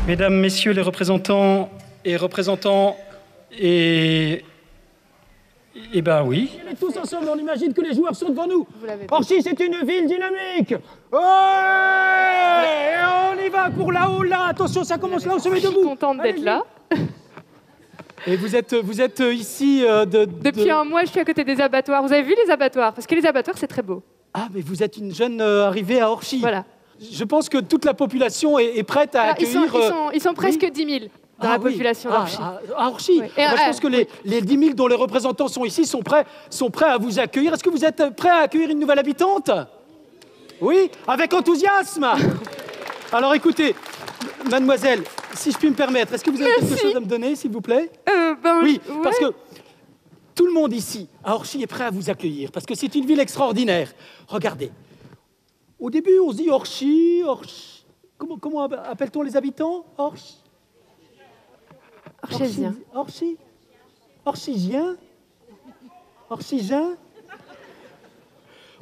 Mesdames, Messieurs les représentants et ben oui. Tous ensemble, on imagine que les joueurs sont devant nous. Orchy, c'est une ville dynamique. Ouais, et on y va pour là-haut, là. Attention, ça commence là, on se met debout. Je suis contente d'être là. Et vous êtes ici Depuis un mois, je suis à côté des abattoirs. Vous avez vu les abattoirs? Parce que les abattoirs, c'est très beau. Ah, mais vous êtes une jeune arrivée à Orchy. Voilà. Je pense que toute la population est prête à accueillir... Ils sont presque 10 000 dans la population d'Orchy. À Orchy. Oui. Je pense que les 10 000 dont les représentants sont ici sont prêts à vous accueillir. Est-ce que vous êtes prêts à accueillir une nouvelle habitante? Oui, avec enthousiasme. Alors écoutez, mademoiselle, si je puis me permettre, est-ce que vous avez quelque chose à me donner, s'il vous plaît? Oui, ouais. Parce que tout le monde ici, à Orchy, est prêt à vous accueillir, parce que c'est une ville extraordinaire. Regardez, au début, on se dit Orchy. Comment appelle-t-on les habitants? Orchésien. Orchygien.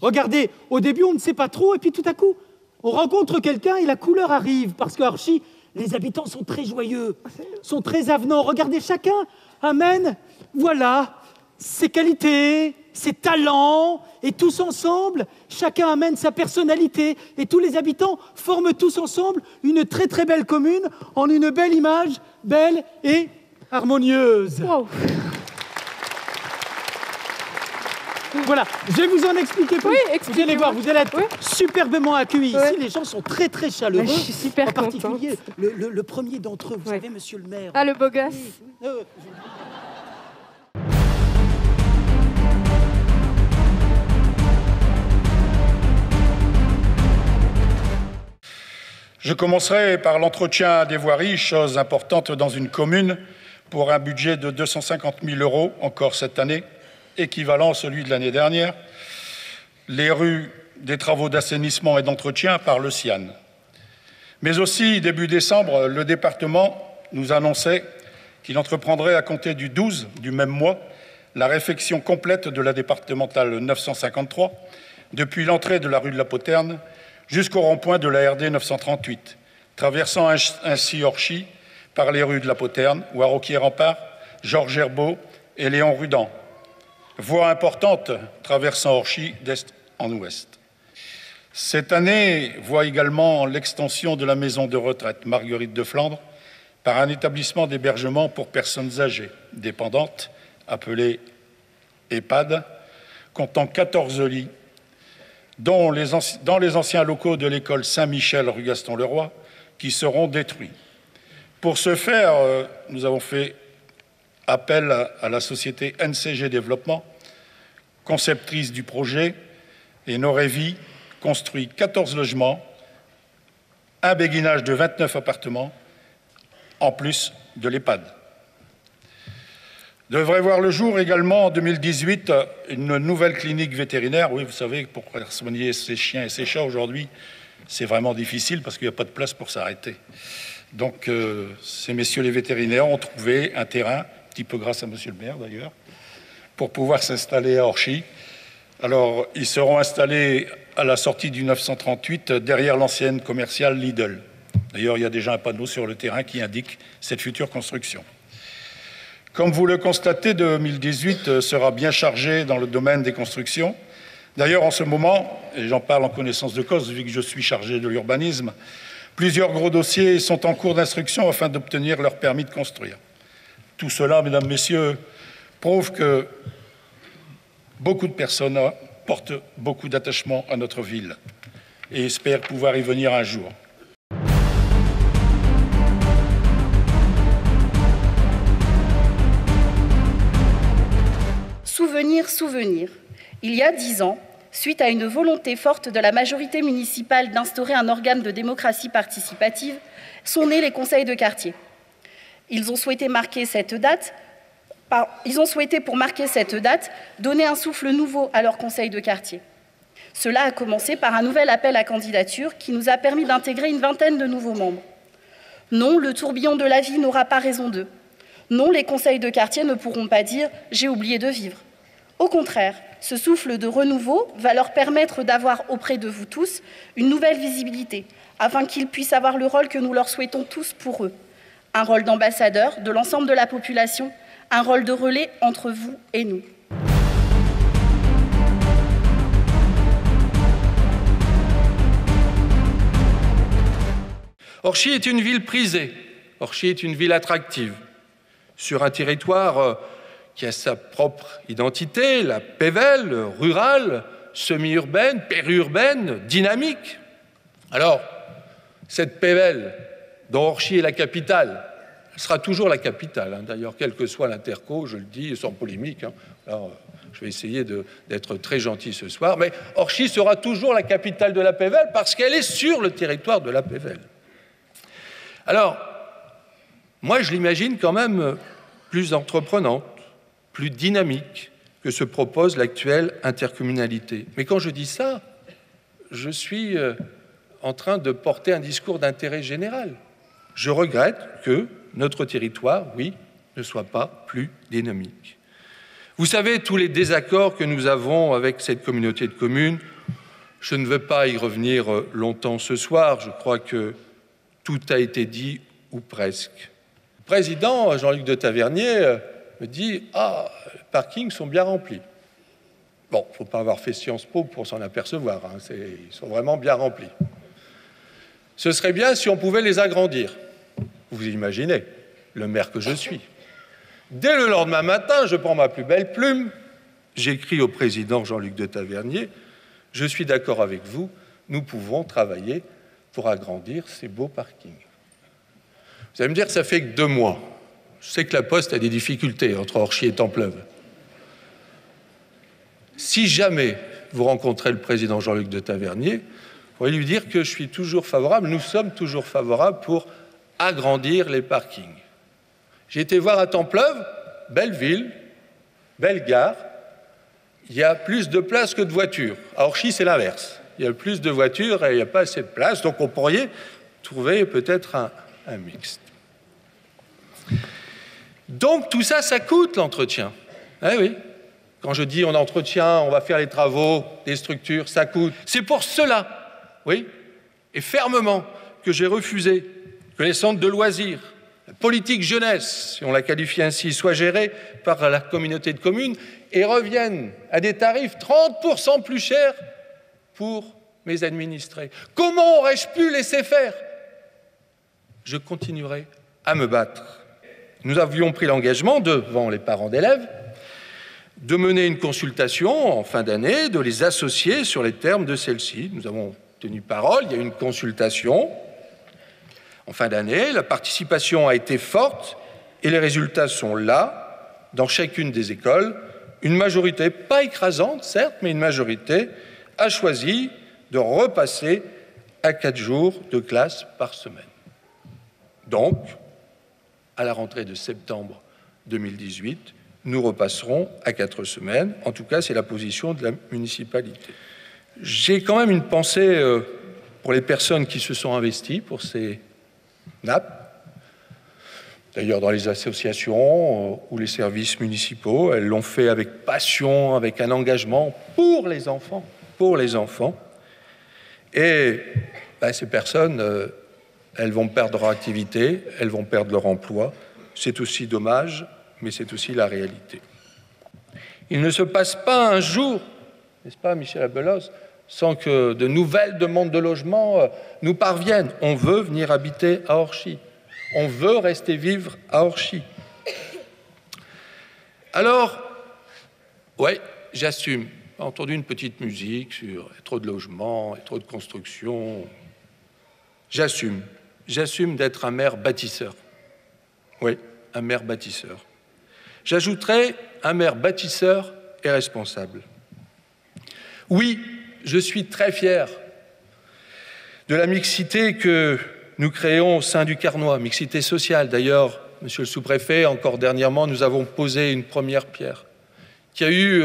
Regardez, au début, on ne sait pas trop, et puis tout à coup, on rencontre quelqu'un et la couleur arrive, parce qu'à Orchy, les habitants sont très joyeux, sont très avenants. Regardez, chacun amène, voilà, ses qualités, ses talents, et tous ensemble, chacun amène sa personnalité, et tous les habitants forment tous ensemble une très très belle commune, en une belle image, belle et harmonieuse. Wow. Voilà, je vais vous en expliquer plus. Oui, vous allez voir, vous allez être superbement accueillis ici. Ouais. Les gens sont très très chaleureux. Je suis super en particulier, le premier d'entre eux, vous savez, monsieur le maire. Ah, le beau gosse. Je commencerai par l'entretien des voiries, chose importante dans une commune, pour un budget de 250 000 € encore cette année, équivalent à celui de l'année dernière. Les rues, des travaux d'assainissement et d'entretien par le CIAN. Mais aussi, début décembre, le département nous annonçait qu'il entreprendrait à compter du 12 du même mois la réfection complète de la départementale 953, depuis l'entrée de la rue de la Poterne jusqu'au rond-point de la RD 938, traversant ainsi Orchy par les rues de la Poterne, Warroquier-Rempart, Georges Herbeau et Léon Rudan. Voie importante traversant Orchy d'est en ouest. Cette année voit également l'extension de la maison de retraite Marguerite de Flandre par un établissement d'hébergement pour personnes âgées dépendantes, appelé EHPAD, comptant 14 lits, dans les anciens locaux de l'école Saint-Michel rue Gaston-Leroy, qui seront détruits. Pour ce faire, nous avons fait appel à la société NCG Développement, conceptrice du projet, et Norévi construit 14 logements, un béguinage de 29 appartements, en plus de l'EHPAD. Devrait voir le jour également en 2018 une nouvelle clinique vétérinaire. Oui, vous savez, pour soigner ces chiens et ces chats aujourd'hui, c'est vraiment difficile parce qu'il n'y a pas de place pour s'arrêter. Donc, ces messieurs les vétérinaires ont trouvé un terrain, un petit peu grâce à monsieur le maire d'ailleurs, pour pouvoir s'installer à Orchy. Alors, ils seront installés à la sortie du 938, derrière l'ancienne commerciale Lidl. D'ailleurs, il y a déjà un panneau sur le terrain qui indique cette future construction. Comme vous le constatez, 2018 sera bien chargé dans le domaine des constructions. D'ailleurs, en ce moment, et j'en parle en connaissance de cause, vu que je suis chargé de l'urbanisme, plusieurs gros dossiers sont en cours d'instruction afin d'obtenir leur permis de construire. Tout cela, mesdames, messieurs, prouve que beaucoup de personnes portent beaucoup d'attachement à notre ville et espèrent pouvoir y venir un jour. Souvenir. Il y a 10 ans, suite à une volonté forte de la majorité municipale d'instaurer un organe de démocratie participative, sont nés les conseils de quartier. Ils ont souhaité, pour marquer cette date, donner un souffle nouveau à leur conseil de quartier. Cela a commencé par un nouvel appel à candidature qui nous a permis d'intégrer une vingtaine de nouveaux membres. Non, le tourbillon de la vie n'aura pas raison d'eux. Non, les conseils de quartier ne pourront pas dire « j'ai oublié de vivre ». Au contraire, Ce souffle de renouveau va leur permettre d'avoir auprès de vous tous une nouvelle visibilité, afin qu'ils puissent avoir le rôle que nous leur souhaitons tous pour eux. Un rôle d'ambassadeur de l'ensemble de la population, un rôle de relais entre vous et nous. Orchy est une ville prisée, Orchy est une ville attractive, sur un territoire qui a sa propre identité, la Pévèle, rurale, semi-urbaine, périurbaine, dynamique. Alors, cette Pévèle, dont Orchy est la capitale, elle sera toujours la capitale, d'ailleurs, quel que soit l'interco, je le dis sans polémique. Alors, je vais essayer d'être très gentil ce soir, mais Orchy sera toujours la capitale de la Pévèle parce qu'elle est sur le territoire de la Pévèle. Alors, moi, je l'imagine quand même plus entreprenante, plus dynamique que se propose l'actuelle intercommunalité. Mais quand je dis ça, je suis en train de porter un discours d'intérêt général. Je regrette que notre territoire, oui, ne soit pas plus dynamique. Vous savez, tous les désaccords que nous avons avec cette communauté de communes, je ne veux pas y revenir longtemps ce soir, je crois que tout a été dit, ou presque. Le président Jean-Luc de Tavernier me dit « Ah, les parkings sont bien remplis ». Bon, il ne faut pas avoir fait Sciences Po pour s'en apercevoir, ils sont vraiment bien remplis. Ce serait bien si on pouvait les agrandir. Vous imaginez, le maire que je suis. Dès le lendemain matin, je prends ma plus belle plume, j'écris au président Jean-Luc de Tavernier « Je suis d'accord avec vous, nous pouvons travailler pour agrandir ces beaux parkings. » Vous allez me dire, ça fait que 2 mois. Je sais que la Poste a des difficultés entre Orchy et Templeuve. Si jamais vous rencontrez le président Jean-Luc de Tavernier, vous pourrez lui dire que je suis toujours favorable, nous sommes toujours favorables pour agrandir les parkings. J'ai été voir à Templeuve, belle ville, belle gare, il y a plus de places que de voitures. À Orchy, c'est l'inverse. Il y a plus de voitures et il n'y a pas assez de place, donc on pourrait trouver peut-être un mixte. Donc tout ça, ça coûte l'entretien. Eh oui, quand je dis on entretient, on va faire les travaux, des structures, ça coûte. C'est pour cela, oui, et fermement, que j'ai refusé que les centres de loisirs, la politique jeunesse, si on la qualifie ainsi, soient gérés par la communauté de communes et reviennent à des tarifs 30% plus chers pour mes administrés. Comment aurais-je pu laisser faire? Je continuerai à me battre. Nous avions pris l'engagement devant les parents d'élèves de mener une consultation en fin d'année, de les associer sur les termes de celle-ci. Nous avons tenu parole, il y a eu une consultation en fin d'année, la participation a été forte et les résultats sont là, dans chacune des écoles. Une majorité, pas écrasante certes, mais une majorité a choisi de repasser à 4 jours de classe par semaine. Donc, à la rentrée de septembre 2018, nous repasserons à 4 semaines. En tout cas, c'est la position de la municipalité. J'ai quand même une pensée pour les personnes qui se sont investies pour ces nappes. D'ailleurs, dans les associations ou les services municipaux, elles l'ont fait avec passion, avec un engagement pour les enfants. Pour les enfants. Et ces personnes, elles vont perdre leur activité, elles vont perdre leur emploi. C'est aussi dommage, mais c'est aussi la réalité. Il ne se passe pas un jour, n'est-ce pas, Michel Abelos, sans que de nouvelles demandes de logement nous parviennent. On veut venir habiter à Orchy. On veut rester vivre à Orchy. Alors, ouais, j'assume. J'ai entendu une petite musique sur trop de logements et trop de construction. J'assume. J'assume d'être un maire bâtisseur. Oui, un maire bâtisseur. J'ajouterai un maire bâtisseur et responsable. Oui, je suis très fier de la mixité que nous créons au sein du Carnois, mixité sociale. D'ailleurs, monsieur le sous-préfet, encore dernièrement, nous avons posé une première pierre qui a eu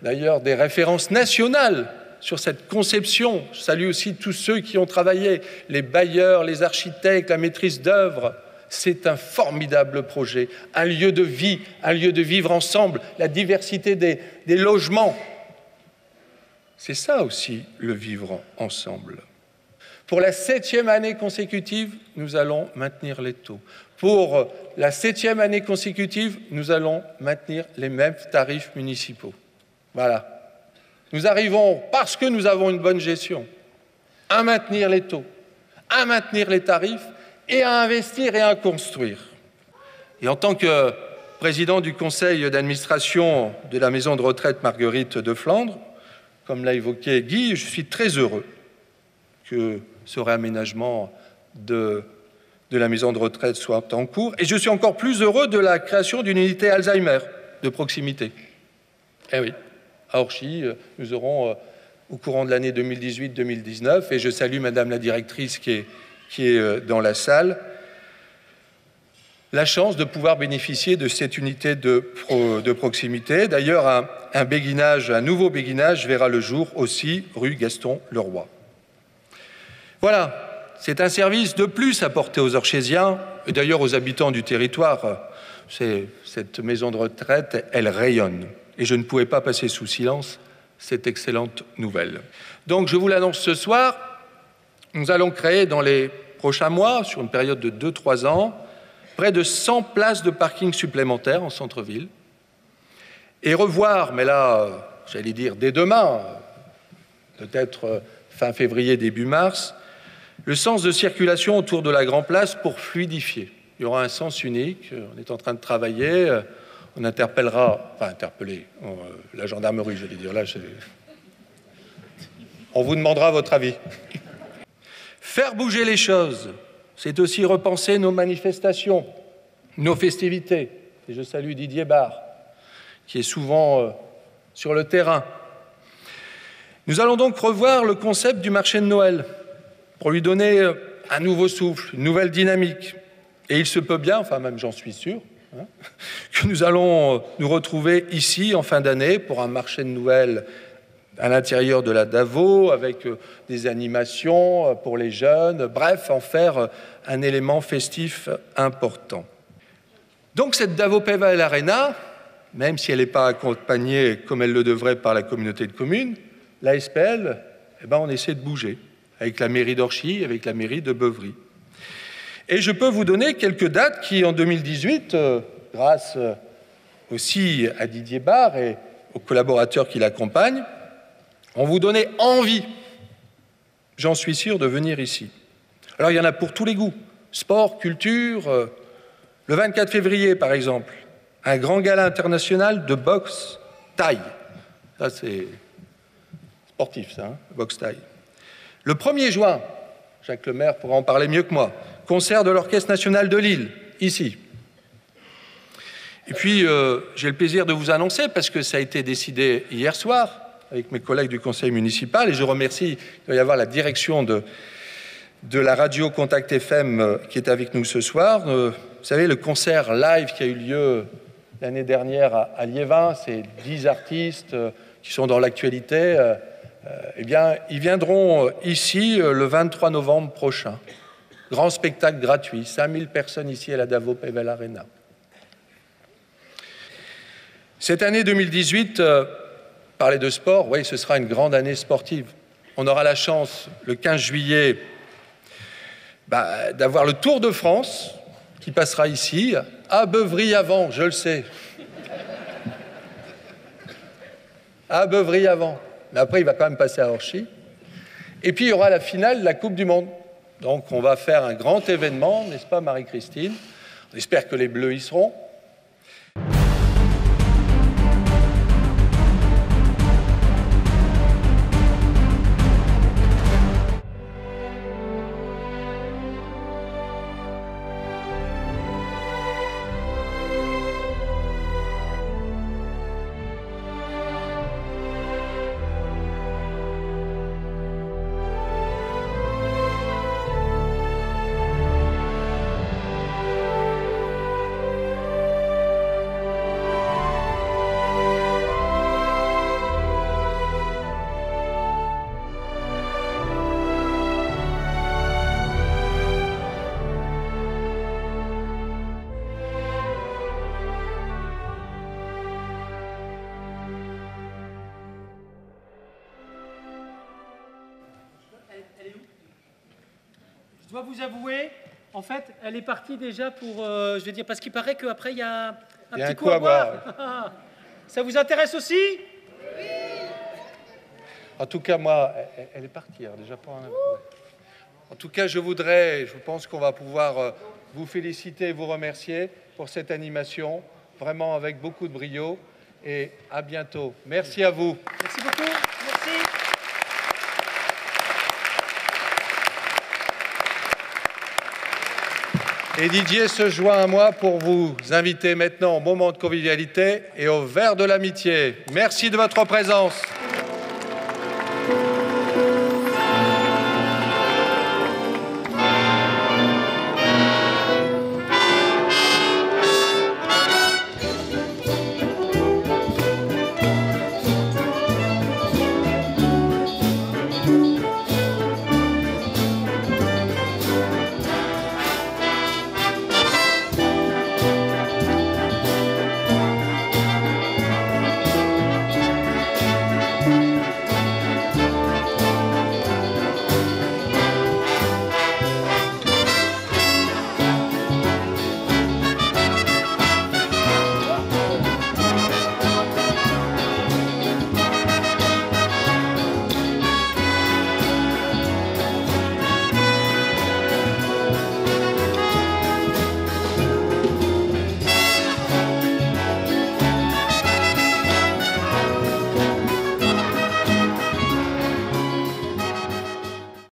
d'ailleurs des références nationales sur cette conception. Je salue aussi tous ceux qui ont travaillé, les bailleurs, les architectes, la maîtrise d'œuvre, C'est un formidable projet, un lieu de vie, un lieu de vivre ensemble, la diversité des logements. C'est ça aussi, le vivre ensemble. Pour la 7e année consécutive, nous allons maintenir les taux. Pour la 7e année consécutive, nous allons maintenir les mêmes tarifs municipaux. Voilà. Nous arrivons, parce que nous avons une bonne gestion, à maintenir les taux, à maintenir les tarifs et à investir et à construire. Et en tant que président du conseil d'administration de la maison de retraite Marguerite de Flandre, comme l'a évoqué Guy, je suis très heureux que ce réaménagement de la maison de retraite soit en cours. Et je suis encore plus heureux de la création d'une unité Alzheimer de proximité. Eh oui, à Orchy, nous aurons au courant de l'année 2018-2019, et je salue Madame la directrice qui est dans la salle, la chance de pouvoir bénéficier de cette unité de proximité. D'ailleurs, un nouveau béguinage verra le jour aussi rue Gaston-Leroy. Voilà, c'est un service de plus apporté aux Orchésiens et d'ailleurs aux habitants du territoire. Cette maison de retraite, elle rayonne. Et je ne pouvais pas passer sous silence cette excellente nouvelle. Donc, je vous l'annonce ce soir, nous allons créer dans les prochains mois, sur une période de 2-3 ans, près de 100 places de parking supplémentaires en centre-ville et revoir, mais là, j'allais dire dès demain, peut-être fin février, début mars, le sens de circulation autour de la Grand Place pour fluidifier. Il y aura un sens unique, on est en train de travailler, on interpellera, la gendarmerie, j'allais dire, là, on vous demandera votre avis. Faire bouger les choses, c'est aussi repenser nos manifestations, nos festivités. Et je salue Didier Barre, qui est souvent sur le terrain. Nous allons donc revoir le concept du marché de Noël pour lui donner un nouveau souffle, une nouvelle dynamique. Et il se peut bien, enfin même j'en suis sûr, que nous allons nous retrouver ici en fin d'année pour un marché de Noël à l'intérieur de la Davo, avec des animations pour les jeunes, bref, en faire un élément festif important. Donc cette Davo Pével Arena, même si elle n'est pas accompagnée comme elle le devrait par la communauté de communes, la SPL, on essaie de bouger, avec la mairie d'Orchy, avec la mairie de Beuvry. Et je peux vous donner quelques dates qui, en 2018, grâce aussi à Didier Barre et aux collaborateurs qui l'accompagnent, ont vous donné envie, j'en suis sûr, de venir ici. Alors, il y en a pour tous les goûts. Sport, culture. Le 24 février, par exemple, un grand gala international de boxe thaï. Ça, c'est sportif, ça, boxe thaï. Le 1er juin, Jacques Lemaire pourra en parler mieux que moi, concert de l'Orchestre national de Lille, ici. Et puis, j'ai le plaisir de vous annoncer, parce que ça a été décidé hier soir, avec mes collègues du conseil municipal, et je remercie, il va y avoir la direction de la radio Contact FM qui est avec nous ce soir. Vous savez, le concert live qui a eu lieu l'année dernière à Liévin, c'est 10 artistes qui sont dans l'actualité, eh bien, ils viendront ici le 23 novembre prochain. Grand spectacle gratuit, 5000 personnes ici à la Davo Pével Arena. Cette année 2018, parler de sport, oui, ce sera une grande année sportive. On aura la chance, le 15 juillet, d'avoir le Tour de France qui passera ici, à Beuvry-Avant, je le sais. À Beuvry-Avant. Mais après, il va quand même passer à Orchy. Et puis, il y aura la finale de la Coupe du Monde. Donc, on va faire un grand événement, n'est-ce pas, Marie-Christine? On espère que les Bleus y seront. Je dois vous avouer, en fait, elle est partie déjà pour, je vais dire, parce qu'il paraît qu'après, il y a un petit coup à boire. Ça vous intéresse aussi? Oui. En tout cas, moi, elle est partie, hein, déjà pas. En tout cas, je pense qu'on va pouvoir vous féliciter et vous remercier pour cette animation, vraiment avec beaucoup de brio. Et à bientôt. Merci à vous. Merci beaucoup. Merci. Et Didier se joint à moi pour vous inviter maintenant au moment de convivialité et au verre de l'amitié. Merci de votre présence.